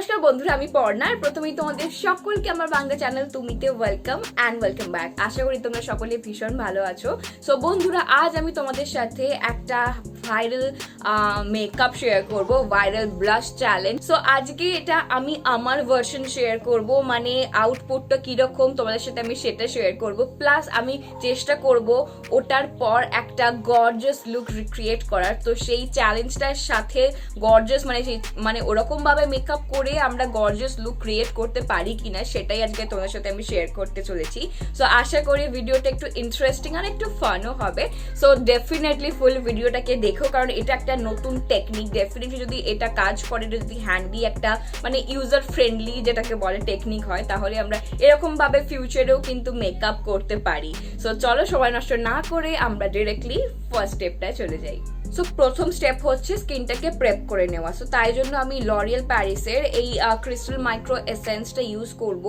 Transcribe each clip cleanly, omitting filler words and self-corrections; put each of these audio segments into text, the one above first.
নমস্কার বন্ধুরা, আমি পর্ণার। প্রথমেই তোমাদের সকলকে আমার বাংলা চ্যানেল তুমিতে ওয়েলকাম অ্যান্ড ওয়েলকাম ব্যাক। আশা করি তোমরা সকলে ভীষণ ভালো আছো। সো বন্ধুরা, আজ আমি তোমাদের সাথে একটা ভাইরাল মেকআপ শেয়ার করব, ভাইরাল ব্লাশ চ্যালেঞ্জ। সো আজকে এটা আমি আমার ভার্সন শেয়ার করব, মানে আউটপুটটা কিরকম তোমাদের সাথে আমি সেটা শেয়ার করব। প্লাস আমি চেষ্টা করব ওটার পর একটা গর্জিয়াস লুক রিক্রিয়েট করার। তো সেই চ্যালেঞ্জটার সাথে গর্জিয়াস মানে ওরকম ভাবে মেকআপ করে আমরা গর্জিয়াস লুক ক্রিয়েট করতে পারি কিনা সেটাই আজকে তোমাদের সাথে আমি শেয়ার করতে চলেছি। সো আশা করি ভিডিওটা একটু ইন্টারেস্টিং আর একটু ফানও হবে। সো ডেফিনেটলি ফুল ভিডিওটাকে দেখো, কারণ এটা একটা নতুন টেকনিক। ডেফিনেটলি যদি এটা কাজ করে, যদি হ্যান্ডি একটা মানে ইউজার ফ্রেন্ডলি যেটাকে বলে টেকনিক হয়, তাহলে আমরা এরকম ভাবে ফিউচারেও কিন্তু মেকআপ করতে পারি। সো চলো সময় নষ্ট না করে আমরা ডিরেক্টলি ফার্স্ট স্টেপটায় চলে যাই। সো প্রথম স্টেপ হচ্ছে স্কিনটাকে প্রেপ করে নেওয়া। সো তাই জন্য আমি লরিয়াল প্যারিসের এই ক্রিস্টাল মাইক্রো এসেন্সটা ইউজ করব।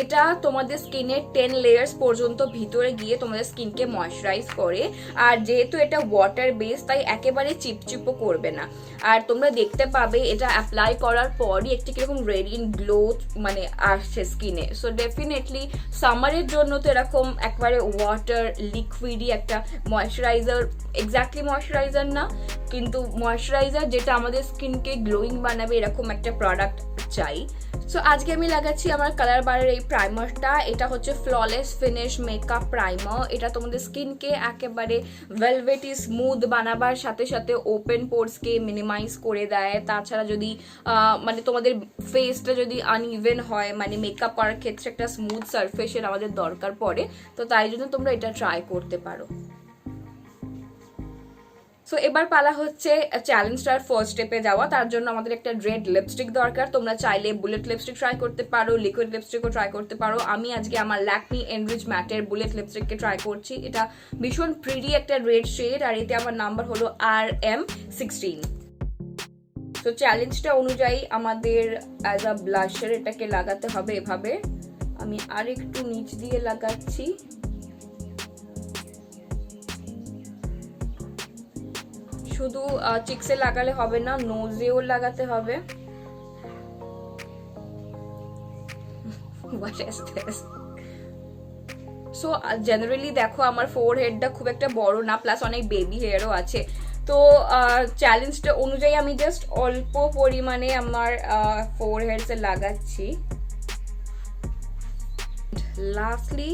এটা তোমাদের স্কিনের 10 লেয়ার্স পর্যন্ত ভিতরে গিয়ে তোমাদের স্কিনকে ময়শ্চারাইজ করে। আর যেহেতু এটা ওয়াটার বেস, তাই একেবারে চিপচিপও করবে না। আর তোমরা দেখতে পাবে এটা অ্যাপ্লাই করার পরই একটি কিরকম রেডিয়েন্ট গ্লো মানে আসছে স্কিনে। সো ডেফিনেটলি সামারের জন্য তো এরকম একবারে ওয়াটার লিকুইডই একটা ময়শ্চারাইজার, এক্স্যাক্টলি ময়শ্চারাইজার না, কিন্তু ময়শ্চারাইজার যেটা আমাদের স্কিনকে গ্লোয়িং বানাবে, এরকম একটা প্রোডাক্ট চাই। সো আজকে আমি লাগাচ্ছি আমার কালারবারের এই প্রাইমারটা। এটা হচ্ছে ফ্ললেস ফিনিশ মেকআপ প্রাইমার। এটা তোমাদের স্কিনকে একেবারে ভেলভেটি স্মুথ বানাবার সাথে সাথে ওপেন পোরসকে মিনিমাইজ করে দেয়। তাছাড়া যদি মানে তোমাদের ফেসটা যদি আনইভেন হয়, মানে মেকআপ করার ক্ষেত্রে একটা স্মুথ সারফেসের আমাদের দরকার পড়ে, তো তাই জন্য তোমরা এটা ট্রাই করতে পারো। সো এবার পালা হচ্ছে চ্যালেঞ্জটার ফার্স্ট স্টেপে যাওয়া। তার জন্য আমাদের একটা রেড লিপস্টিক দরকার। তোমরা চাইলে বুলেট লিপস্টিক ট্রাই করতে পারো, লিকুইড লিপস্টিকও ট্রাই করতে পারো। আমি আজকে আমার ল্যাকমি এনরিচ ম্যাটের বুলেট লিপস্টিককে ট্রাই করছি। এটা ভীষণ প্রিটি একটা রেড শেড, আর এতে আমার নাম্বার হলো RM16। তো চ্যালেঞ্জটা অনুযায়ী আমাদের অ্যাজ আ ব্লাশার এটাকে লাগাতে হবে এভাবে। আমি আর একটু নিচ দিয়ে লাগাচ্ছি। শুধু চিক্সে লাগালে হবে না, নোজেও লাগাতে হবে। সো জেনারেলি দেখো আমার ফোরহেডটা খুব একটা বড় না, প্লাস অনেক বেবি হেয়ারও আছে। তো চ্যালেঞ্জটা অনুযায়ী আমি জাস্ট অল্প পরিমাণে আমার ফোরহেডসে লাগাচ্ছি। লাস্টলি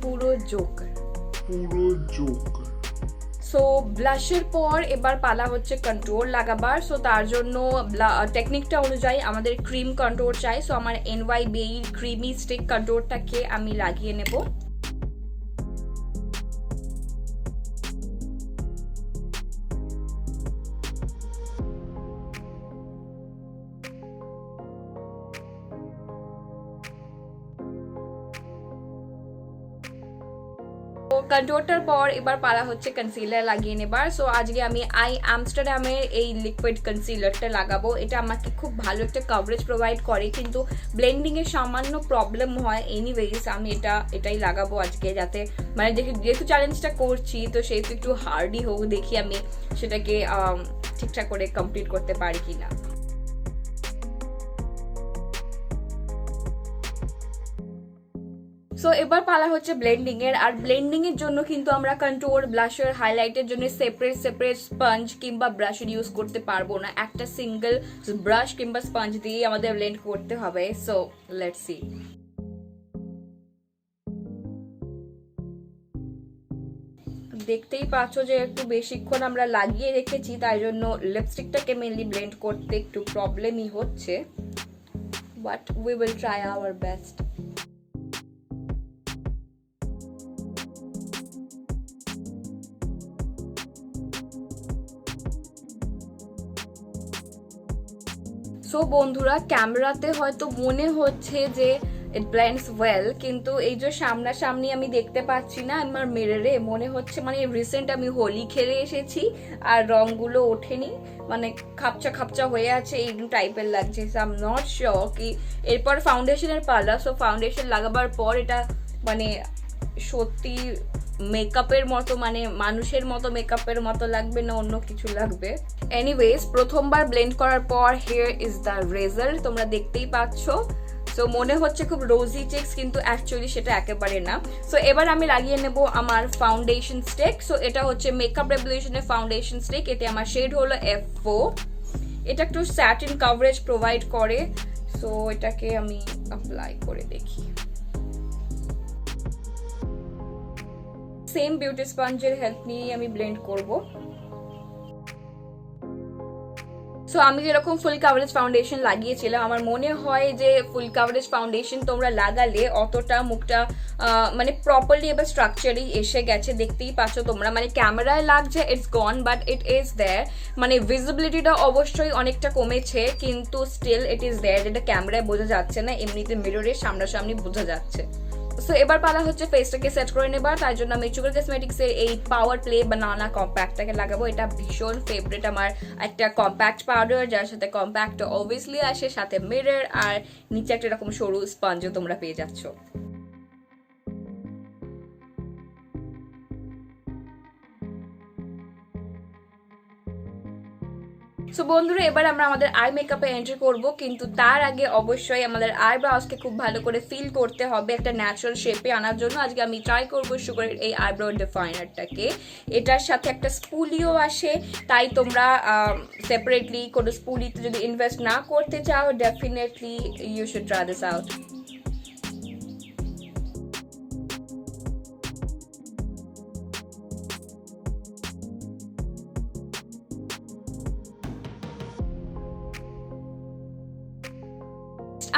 পুরো জোকার। সো ব্লাশের পর এবার পালা হচ্ছে কন্ট্রোল লাগাবার। সো তার জন্য টেকনিকটা অনুযায়ী আমাদের ক্রিম কন্ট্রোল চাই। সো আমার NyBae ক্রিমি স্টিক কন্ট্রোলটাকে আমি লাগিয়ে নেব। কন্ট্রোলটার পর এবার পালা হচ্ছে কনসিলার লাগিয়ে নেবার। সো আজকে আমি I-Amsterdam-এর এই লিকুইড কনসিলারটা লাগাবো। এটা আমাকে খুব ভালো একটা কভারেজ প্রোভাইড করে, কিন্তু ব্লেন্ডিং এর সামান্য প্রবলেম হয়। এনিওয়েজ আমি এটাই লাগাবো আজকে, যাতে মানে যেহেতু চ্যালেঞ্জটা করছি তো সেহেতু একটু হার্ডই হোক, দেখি আমি সেটাকে ঠিকঠাক করে কমপ্লিট করতে পারি কিনা। সো এবার পালা হচ্ছে ব্লেন্ডিং এর। আর ব্লেন্ডিং এর জন্য কিন্তু আমরা কন্ট্রোল, ব্লাশার, হাইলাইটের জন্য সেপারেট স্পঞ্জ কিংবা ব্রাশের ইউজ করতে পারবো না। একটা সিঙ্গেল ব্রাশ কিংবা স্পঞ্জ দিয়ে আমাদের ব্লেন্ড করতে হবে। So let's see. দেখতেই পাচ্ছ যে একটু বেশিক্ষণ আমরা লাগিয়ে রেখেছি, তাই জন্য লিপস্টিকটাকে মেনলি ব্লেন্ড করতে একটু প্রবলেমই হচ্ছে, but we will try our best. So বন্ধুরা, ক্যামেরাতে হয়তো মনে হচ্ছে যে ইট ব্লেন্ডস ওয়েল, কিন্তু এই যে সামনাসামনি আমি দেখতে পাচ্ছি না আমার মিররে, মনে হচ্ছে মানে রিসেন্ট আমি হোলি খেলে এসেছি আর রংগুলো ওঠেনি, মানে খাপচা খাপচা হয়ে আছে, এই টাইপের লাগছে। আই এম নট শিওর কি এরপর ফাউন্ডেশনের পালা। সো ফাউন্ডেশন লাগাবার পর এটা মানে সত্যি মেকআপের মতো, মানে মানুষের মতো মেকআপের মতো লাগবে না অন্য কিছু লাগবে। এনিওয়েজ, প্রথমবার ব্লেন্ড করার পর হিয়ার ইজ দ্য রেজাল্ট, তোমরা দেখতেই পাচ্ছ। সো মনে হচ্ছে খুব রোজি চিক্স, কিন্তু অ্যাকচুয়ালি সেটা একেবারে না। সো এবার আমি লাগিয়ে নেব আমার ফাউন্ডেশন স্টিক। সো এটা হচ্ছে মেকআপ রেভলিউশনের ফাউন্ডেশন স্টিক। এতে আমার শেড হলো F4। এটা একটু স্যাটিন কভারেজ প্রোভাইড করে। সো এটাকে আমি অ্যাপ্লাই করে দেখি। সেম বিউটি স্পঞ্জের হেল্প নিয়ে আমি ব্লেন্ড করব। সো আমি যেরকম ফুল কাভারেজ ফাউন্ডেশন লাগিয়েছিলাম, আমার মনে হয় যে ফুল কাভারেজ ফাউন্ডেশন তোমরা লাগালে অতটা মুখটা মানে প্রপারলি এবার স্ট্রাকচারই এসে গেছে, দেখতেই পাচ্ছ তোমরা। মানে ক্যামেরায় লাগছে it's gone, but it is there. মানে ভিজিবিলিটিটা অবশ্যই অনেকটা কমেছে, কিন্তু স্টিল ইট ইজ দেয়ার, যেটা ক্যামেরায় বোঝা যাচ্ছে না, এমনিতে মিররের সামনাসামনি বোঝা যাচ্ছে। সো এবার পালা হচ্ছে ফেসটাকে সেট করে নেবার। তার জন্য আমি চুগার কসমেটিক্সের এই পাওয়ার প্লে বানানা কম্প্যাক্টটাকে লাগাবো। এটা ভীষণ ফেভারিট আমার একটা কম্প্যাক্ট পাউডার, যার সাথে কম্প্যাক্ট অবভিয়াসলি আসে, সাথে মিরর, আর নিচে একটা এরকম সরু স্পঞ্জও তোমরা পেয়ে যাচ্ছ। সো বন্ধুরা, এবার আমরা আমাদের আই মেকআপে এন্ট্রি করব, কিন্তু তার আগে অবশ্যই আমাদের আইব্রাউজকে খুব ভালো করে ফিল করতে হবে একটা ন্যাচারাল শেপে আনার জন্য। আজকে আমি ট্রাই করবো সুগারের এই আইব্রাউ ডিফাইনারটাকে। এটার সাথে একটা স্পুলিও আসে, তাই তোমরা সেপারেটলি কোনো স্পুলিতে যদি ইনভেস্ট না করতে চাও, definitely you should try this out.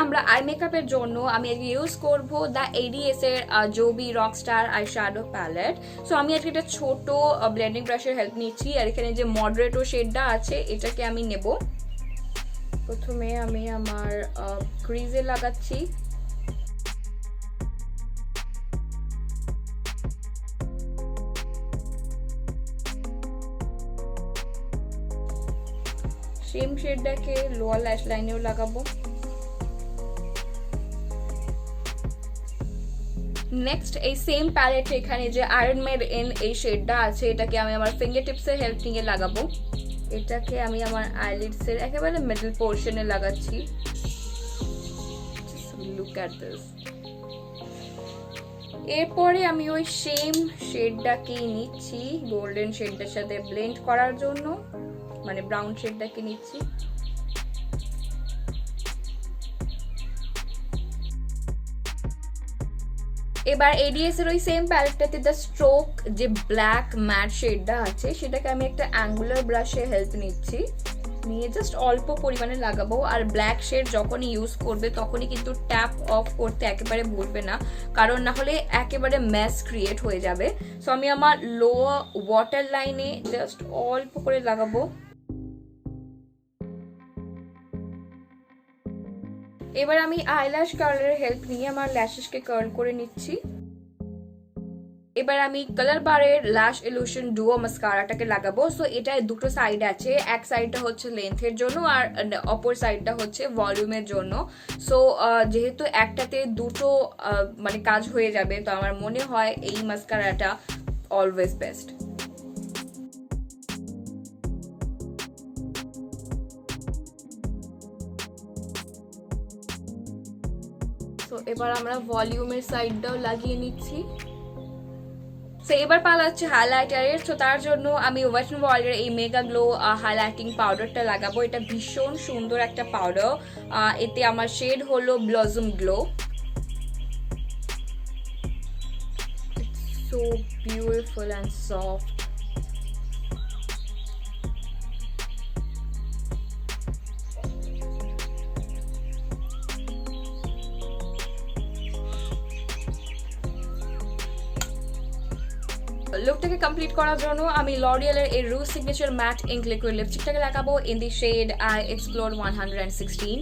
আমরা আই মেকআপের জন্য আমি আজকে ইউজ করব দ্য ADS এর jovi rockstar eye shadow palette. So আমি আজকে একটা ছোট ব্লেন্ডিং ব্রাশের হেল্প নিচ্ছি, আর এখানে যে মডারেট শেডটা আছে এটাকে আমি নেব। প্রথমে আমি আমার ক্রিজে লাগাচ্ছি। সেম শেডটাকে লোয়ার ল্যাশ লাইনেও লাগাবো। নেক্সট এই সেম প্যালেট এখানে যে আয়রন মেড ইন এই শেডটা আছে, এটাকে আমি আমার ফিঙ্গার টিপসের হেল্প নিয়ে লাগাবো। এটাকে আমি আমার আইলিডসের একেবারে মিডল পোর্শনে লাগাচ্ছি। Look at this. এরপরে আমি ওই সেম শেডটাকে নিচ্ছি গোল্ডেন শেডটার সাথে ব্লেন্ড করার জন্য, মানে ব্রাউন শেডটাকে নিচ্ছি। এবার ADS এর ওই সেম প্যালেটটাতে দ্য স্ট্রোক যে ব্ল্যাক ম্যাট শেডটা আছে সেটাকে আমি একটা অ্যাঙ্গুলার ব্রাশের হেল্প নিচ্ছি, নিয়ে জাস্ট অল্প পরিমাণে লাগাবো। আর ব্ল্যাক শেড যখনই ইউজ করবে তখনই কিন্তু ট্যাপ অফ করতে একেবারে ভুলবে না, কারণ না হলে একেবারে মেস ক্রিয়েট হয়ে যাবে। সো আমি আমার লোয়ার ওয়াটার লাইনে জাস্ট অল্প করে লাগাবো। এবার আমি আইল্যাশ কার্লের হেল্প নিয়ে আমার ল্যাশেসকে কার্ল করে নিচ্ছি। এবার আমি কালারবারের ল্যাশ ইলুশন ডুও মাস্কারাটাকে লাগাবো। সো এটা দুটো সাইড আছে, এক সাইডটা হচ্ছে লেন্থের জন্য আর অপর সাইডটা হচ্ছে ভলিউমের জন্য। সো যেহেতু একটাতে দুটো মানে কাজ হয়ে যাবে, তো আমার মনে হয় এই মাস্কারাটা অলওয়েজ বেস্ট। তো এবার আমরা ভলিউমের সাইডটাও লাগিয়ে নিচ্ছি। সো এবার পালা হচ্ছে হাইলাইটারের। তো তার জন্য আমি ওয়েট এন্ড ওয়াইল্ডের এই মেগা গ্লো হাইলাইটিং পাউডারটা লাগাবো। এটা ভীষণ সুন্দর একটা পাউডার, এতে আমার শেড হলো blossom glow. So beautiful and soft. লুকটাকে কমপ্লিট করার জন্য আমি লরিয়ালের এই rouge signature matte ink liquid লিপস্টিকটাকে লাগাবো in the shade I explore 116।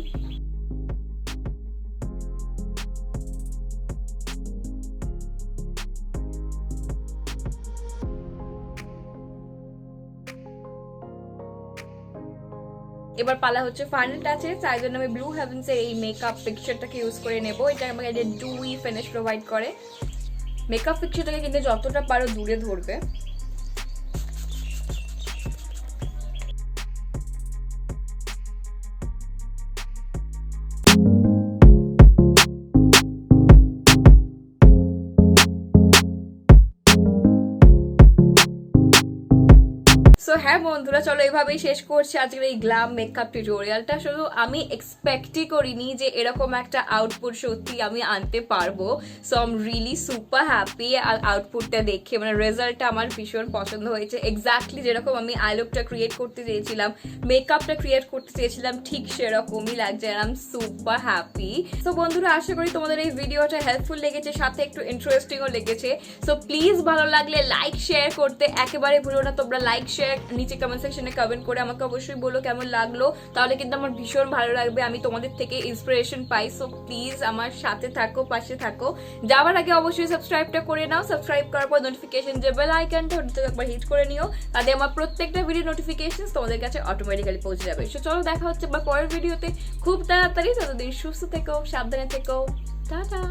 এবার পালা হচ্ছে ফাইনাল টাচে, তাই জন্য আমি ব্লু হেভেন্স এর এই মেকআপ পিকচারটাকে ইউজ করে নেব। এটা আমাকে একটা ডুই ফিনিশ প্রোভাইড করে। মেকআপ ফিক্সটাকে কিন্তু যতটা পারো দূরে ধরবে। সো হ্যাঁ বন্ধুরা, চলো এভাবেই শেষ করছি আজকের এই গ্ল্যাম মেকআপ টিউটোরিয়ালটা। শুধু আমি এক্সপেক্টই করিনি যে এরকম একটা আউটপুট সত্যি আমি আনতে পারবো। So I am really super happy আউটপুটটা দেখে, মানে রেজাল্টটা আমার ভীষণ পছন্দ হয়েছে। এক্স্যাক্টলি যেরকম আমি আই লুকটা ক্রিয়েট করতে চেয়েছিলাম, মেকআপটা ক্রিয়েট করতে চেয়েছিলাম, ঠিক সেরকমই লাগছে। আর I am super happy. So বন্ধুরা, আশা করি তোমাদের এই ভিডিওটা হেল্পফুল লেগেছে, সাথে একটু ইন্টারেস্টিংও লেগেছে। সো প্লিজ ভালো লাগলে লাইক শেয়ার করতে একেবারে ভুলো না। তোমরা লাইক শেয়ার নিচে কমেন্ট সেকশনে কমেন্ট করে আমাকে অবশ্যই বলো কেমন লাগলো, তাহলে কিন্তু আমার ভীষণ ভালো লাগবে, আমি তোমাদের থেকে ইন্সপিরেশন পাই। সো প্লিজ আমার সাথে থাকো, পাশে থাকো। যাওয়ার আগে অবশ্যই সাবস্ক্রাইবটা করে নাও। সাবস্ক্রাইব করার পর নোটিফিকেশন যে বেল আইকনটা ওটাতে একবার হিট করে নিও, তাতে আমার প্রত্যেকটা ভিডিও নোটিফিকেশন তোমাদের কাছে অটোমেটিক্যালি পৌঁছে যাবে। সো চলো দেখা হচ্ছে আমার পরের ভিডিওতে খুব তাড়াতাড়ি। ততদিন সুস্থ থেকো, সাবধানে থেকো, টাটা।